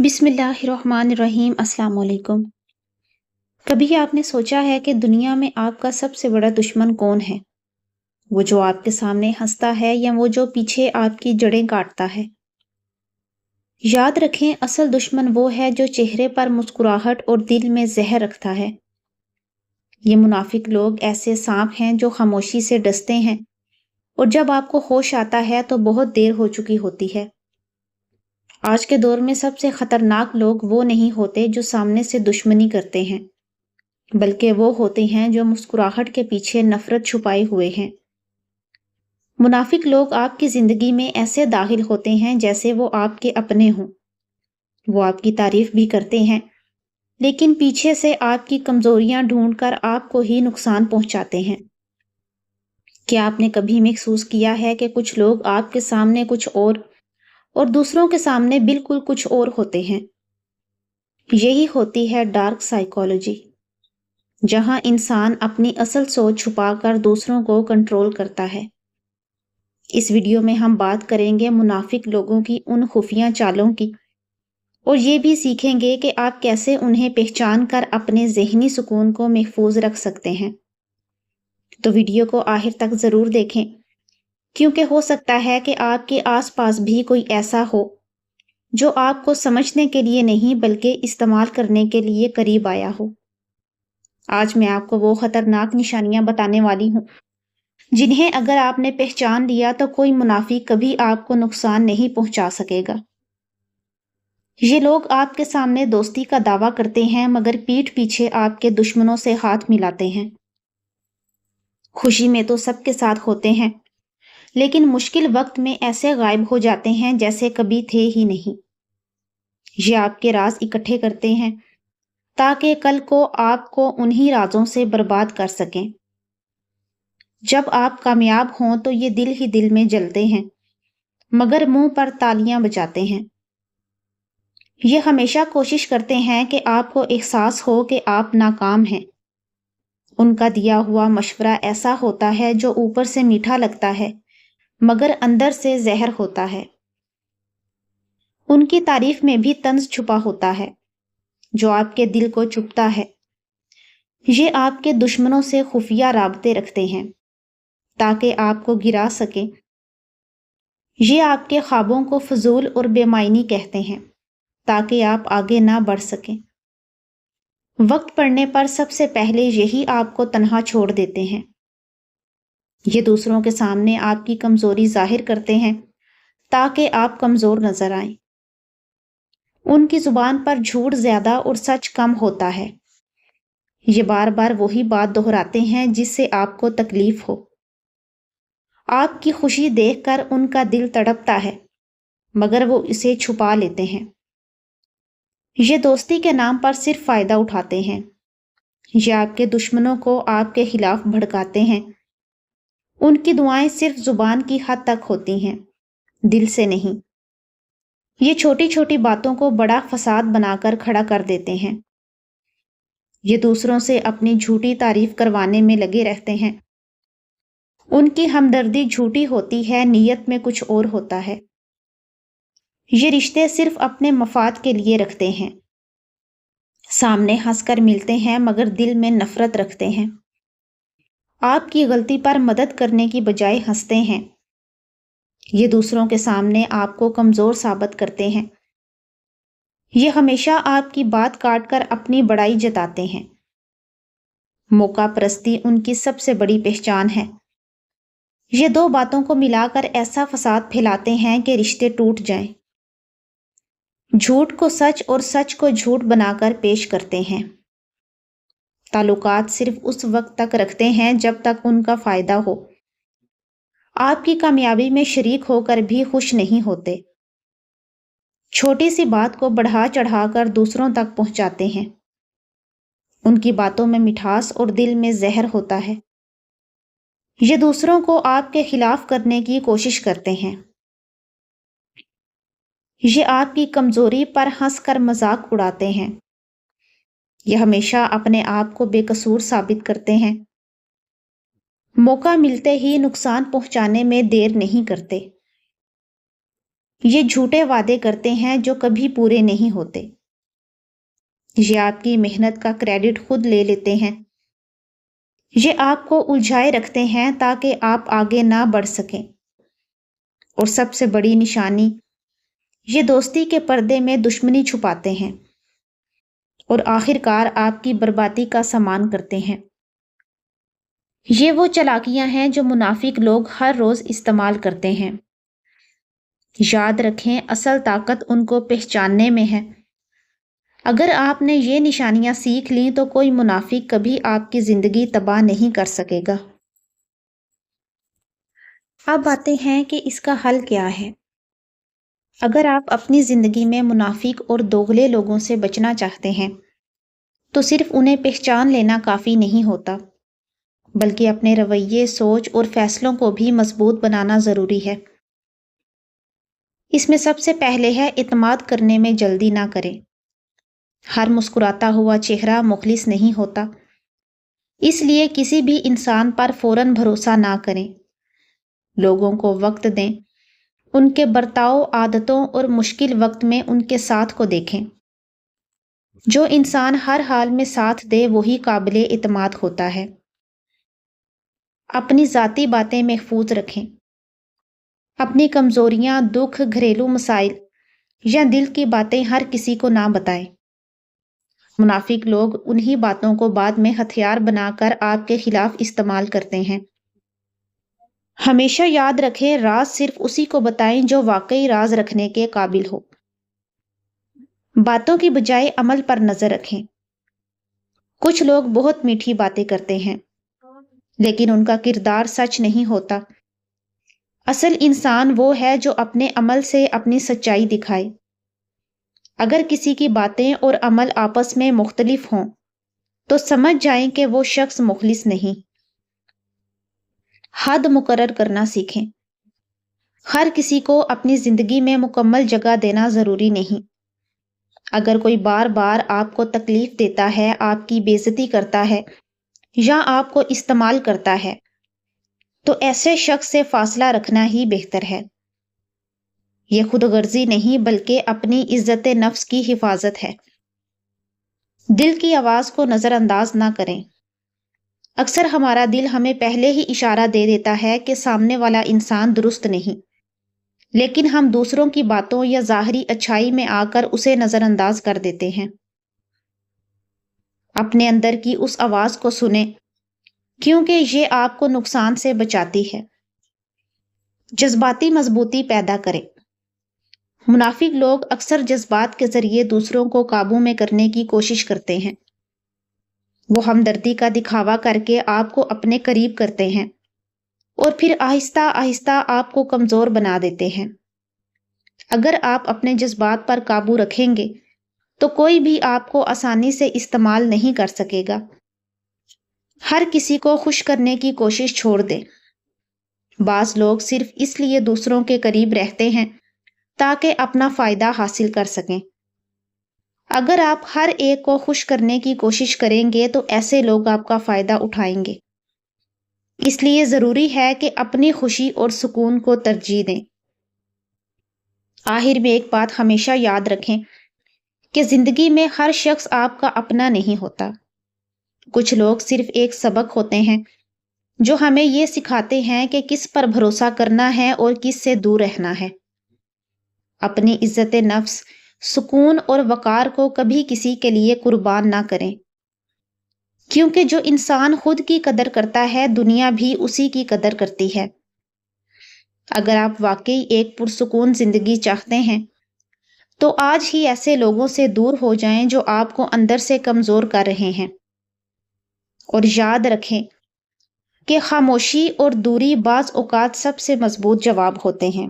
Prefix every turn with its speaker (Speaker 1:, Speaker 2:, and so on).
Speaker 1: बिस्मिल्लाहिर्रहमानिर्रहीम। अस्सलाम वालेकुम। कभी आपने सोचा है कि दुनिया में आपका सबसे बड़ा दुश्मन कौन है? वो जो आपके सामने हंसता है या वो जो पीछे आपकी जड़ें काटता है? याद रखें, असल दुश्मन वो है जो चेहरे पर मुस्कुराहट और दिल में जहर रखता है। ये मुनाफिक लोग ऐसे सांप हैं जो खामोशी से डसते हैं और जब आपको होश आता है तो बहुत देर हो चुकी होती है। आज के दौर में सबसे खतरनाक लोग वो नहीं होते जो सामने से दुश्मनी करते हैं, बल्कि वो होते हैं जो मुस्कुराहट के पीछे नफरत छुपाए हुए हैं। मुनाफिक लोग आपकी जिंदगी में ऐसे दाखिल होते हैं जैसे वो आपके अपने हों। वो आपकी तारीफ भी करते हैं, लेकिन पीछे से आपकी कमजोरियां ढूंढकर आपको ही नुकसान पहुंचाते हैं। क्या आपने कभी महसूस किया है कि कुछ लोग आपके सामने कुछ और दूसरों के सामने बिल्कुल कुछ और होते हैं? यही होती है डार्क साइकोलॉजी, जहां इंसान अपनी असल सोच छुपाकर दूसरों को कंट्रोल करता है। इस वीडियो में हम बात करेंगे मुनाफिक लोगों की उन खुफिया चालों की और ये भी सीखेंगे कि आप कैसे उन्हें पहचान कर अपने जहनी सुकून को महफूज रख सकते हैं। तो वीडियो को आखिर तक जरूर देखें, क्योंकि हो सकता है कि आपके आसपास भी कोई ऐसा हो जो आपको समझने के लिए नहीं बल्कि इस्तेमाल करने के लिए करीब आया हो। आज मैं आपको वो खतरनाक निशानियां बताने वाली हूँ जिन्हें अगर आपने पहचान लिया तो कोई मुनाफिक कभी आपको नुकसान नहीं पहुंचा सकेगा। ये लोग आपके सामने दोस्ती का दावा करते हैं मगर पीठ पीछे आपके दुश्मनों से हाथ मिलाते हैं। खुशी में तो सबके साथ होते हैं, लेकिन मुश्किल वक्त में ऐसे गायब हो जाते हैं जैसे कभी थे ही नहीं। ये आपके राज इकट्ठे करते हैं ताकि कल को आपको उन्हीं राजों से बर्बाद कर सकें। जब आप कामयाब हों तो ये दिल ही दिल में जलते हैं, मगर मुंह पर तालियां बजाते हैं। ये हमेशा कोशिश करते हैं कि आपको एहसास हो कि आप नाकाम हैं। उनका दिया हुआ मशवरा ऐसा होता है जो ऊपर से मीठा लगता है, मगर अंदर से जहर होता है। उनकी तारीफ में भी तंज छुपा होता है, जो आपके दिल को चुभता है। ये आपके दुश्मनों से खुफिया राबते रखते हैं ताकि आपको गिरा सके। ये आपके ख्वाबों को फजूल और बेमायनी कहते हैं ताकि आप आगे ना बढ़ सकें। वक्त पड़ने पर सबसे पहले यही आपको तन्हा छोड़ देते हैं। ये दूसरों के सामने आपकी कमजोरी जाहिर करते हैं ताकि आप कमजोर नजर आएं। उनकी जुबान पर झूठ ज्यादा और सच कम होता है। ये बार बार वही बात दोहराते हैं जिससे आपको तकलीफ हो। आपकी खुशी देखकर उनका दिल तड़पता है, मगर वो इसे छुपा लेते हैं। ये दोस्ती के नाम पर सिर्फ फायदा उठाते हैं। ये आपके दुश्मनों को आपके खिलाफ भड़काते हैं। उनकी दुआएं सिर्फ जुबान की हद तक होती हैं, दिल से नहीं। ये छोटी छोटी बातों को बड़ा फसाद बनाकर खड़ा कर देते हैं। ये दूसरों से अपनी झूठी तारीफ करवाने में लगे रहते हैं। उनकी हमदर्दी झूठी होती है, नीयत में कुछ और होता है। ये रिश्ते सिर्फ अपने मफाद के लिए रखते हैं। सामने हंसकर मिलते हैं मगर दिल में नफरत रखते हैं। आपकी गलती पर मदद करने की बजाय हंसते हैं। ये दूसरों के सामने आपको कमजोर साबित करते हैं। ये हमेशा आपकी बात काटकर अपनी बड़ाई जताते हैं। मौका परस्ती उनकी सबसे बड़ी पहचान है। ये दो बातों को मिलाकर ऐसा फसाद फैलाते हैं कि रिश्ते टूट जाएं। झूठ को सच और सच को झूठ बनाकर पेश करते हैं। ताल्लुकात सिर्फ उस वक्त तक रखते हैं जब तक उनका फायदा हो। आपकी कामयाबी में शरीक होकर भी खुश नहीं होते। छोटी सी बात को बढ़ा चढ़ाकर दूसरों तक पहुंचाते हैं। उनकी बातों में मिठास और दिल में जहर होता है। ये दूसरों को आपके खिलाफ करने की कोशिश करते हैं। ये आपकी कमजोरी पर हंसकर मजाक उड़ाते हैं। ये हमेशा अपने आप को बेकसूर साबित करते हैं। मौका मिलते ही नुकसान पहुंचाने में देर नहीं करते। یہ جھوٹے وعدے کرتے ہیں جو کبھی پورے نہیں ہوتے۔ یہ آپ کی محنت کا کریڈٹ خود لے لیتے ہیں۔ یہ آپ کو الجھائے رکھتے ہیں تاکہ آپ آگے نہ بڑھ سکیں۔ اور سب سے بڑی نشانی، یہ دوستی کے پردے میں دشمنی چھپاتے ہیں اور آخر کار آپ کی بربادی کا سامان کرتے ہیں۔ یہ وہ چالاکیاں ہیں جو منافق لوگ ہر روز استعمال کرتے ہیں۔ یاد رکھیں، اصل طاقت ان کو پہچاننے میں ہے۔ اگر آپ نے یہ نشانیاں سیکھ لیں تو کوئی منافق کبھی آپ کی زندگی تباہ نہیں کر سکے گا۔ اب آتے ہیں کہ اس کا حل کیا ہے۔ اگر آپ اپنی زندگی میں منافق اور دوغلے لوگوں سے بچنا چاہتے ہیں تو صرف انہیں پہچان لینا کافی نہیں ہوتا، بلکہ اپنے رویے، سوچ اور فیصلوں کو بھی مضبوط بنانا ضروری ہے۔ اس میں سب سے پہلے ہے اعتماد کرنے میں جلدی نہ کریں۔ ہر مسکراتا ہوا چہرہ مخلص نہیں ہوتا، اس لیے کسی بھی انسان پر فوراً بھروسہ نہ کریں۔ لوگوں کو وقت دیں، ان کے برتاؤ، عادتوں اور مشکل وقت میں ان کے ساتھ کو دیکھیں۔ جو انسان ہر حال میں ساتھ دے وہی قابل اعتماد ہوتا ہے۔ اپنی ذاتی باتیں محفوظ رکھیں۔ اپنی کمزوریاں، دکھ، گھریلو مسائل یا دل کی باتیں ہر کسی کو نہ بتائیں۔ منافق لوگ انہی باتوں کو بعد میں ہتھیار بنا کر آپ کے خلاف استعمال کرتے ہیں۔ ہمیشہ یاد رکھیں، راز صرف اسی کو بتائیں جو واقعی راز رکھنے کے قابل ہو۔ باتوں کی بجائے عمل پر نظر رکھیں۔ کچھ لوگ بہت میٹھی باتیں کرتے ہیں، لیکن ان کا کردار سچ نہیں ہوتا۔ اصل انسان وہ ہے جو اپنے عمل سے اپنی سچائی دکھائے۔ اگر کسی کی باتیں اور عمل آپس میں مختلف ہوں تو سمجھ جائیں کہ وہ شخص مخلص نہیں۔ حد مقرر کرنا سیکھیں۔ ہر کسی کو اپنی زندگی میں مکمل جگہ دینا ضروری نہیں۔ اگر کوئی بار بار آپ کو تکلیف دیتا ہے، آپ کی بے عزتی کرتا ہے یا آپ کو استعمال کرتا ہے تو ایسے شخص سے فاصلہ رکھنا ہی بہتر ہے۔ یہ خود غرضی نہیں بلکہ اپنی عزت نفس کی حفاظت ہے۔ دل کی آواز کو نظر انداز نہ کریں۔ اکثر ہمارا دل ہمیں پہلے ہی اشارہ دے دیتا ہے کہ سامنے والا انسان درست نہیں، لیکن ہم دوسروں کی باتوں یا ظاہری اچھائی میں آ کر اسے نظر انداز کر دیتے ہیں۔ اپنے اندر کی اس آواز کو سنیں، کیونکہ یہ آپ کو نقصان سے بچاتی ہے۔ جذباتی مضبوطی پیدا کریں۔ منافق لوگ اکثر جذبات کے ذریعے دوسروں کو قابو میں کرنے کی کوشش کرتے ہیں۔ وہ ہمدردی کا دکھاوا کر کے آپ کو اپنے قریب کرتے ہیں اور پھر آہستہ آہستہ آپ کو کمزور بنا دیتے ہیں۔ اگر آپ اپنے جذبات پر قابو رکھیں گے تو کوئی بھی آپ کو آسانی سے استعمال نہیں کر سکے گا۔ ہر کسی کو خوش کرنے کی کوشش چھوڑ دیں۔ بعض لوگ صرف اس لیے دوسروں کے قریب رہتے ہیں تاکہ اپنا فائدہ حاصل کر سکیں۔ اگر آپ ہر ایک کو خوش کرنے کی کوشش کریں گے تو ایسے لوگ آپ کا فائدہ اٹھائیں گے۔ اس لیے ضروری ہے کہ اپنی خوشی اور سکون کو ترجیح دیں۔ آخر میں ایک بات ہمیشہ یاد رکھیں کہ زندگی میں ہر شخص آپ کا اپنا نہیں ہوتا۔ کچھ لوگ صرف ایک سبق ہوتے ہیں جو ہمیں یہ سکھاتے ہیں کہ کس پر بھروسہ کرنا ہے اور کس سے دور رہنا ہے۔ اپنی عزت نفس، سکون اور وقار کو کبھی کسی کے لیے قربان نہ کریں، کیونکہ جو انسان خود کی قدر کرتا ہے دنیا بھی اسی کی قدر کرتی ہے۔ اگر آپ واقعی ایک پرسکون زندگی چاہتے ہیں تو آج ہی ایسے لوگوں سے دور ہو جائیں جو آپ کو اندر سے کمزور کر رہے ہیں، اور یاد رکھیں کہ خاموشی اور دوری بعض اوقات سب سے مضبوط جواب ہوتے ہیں۔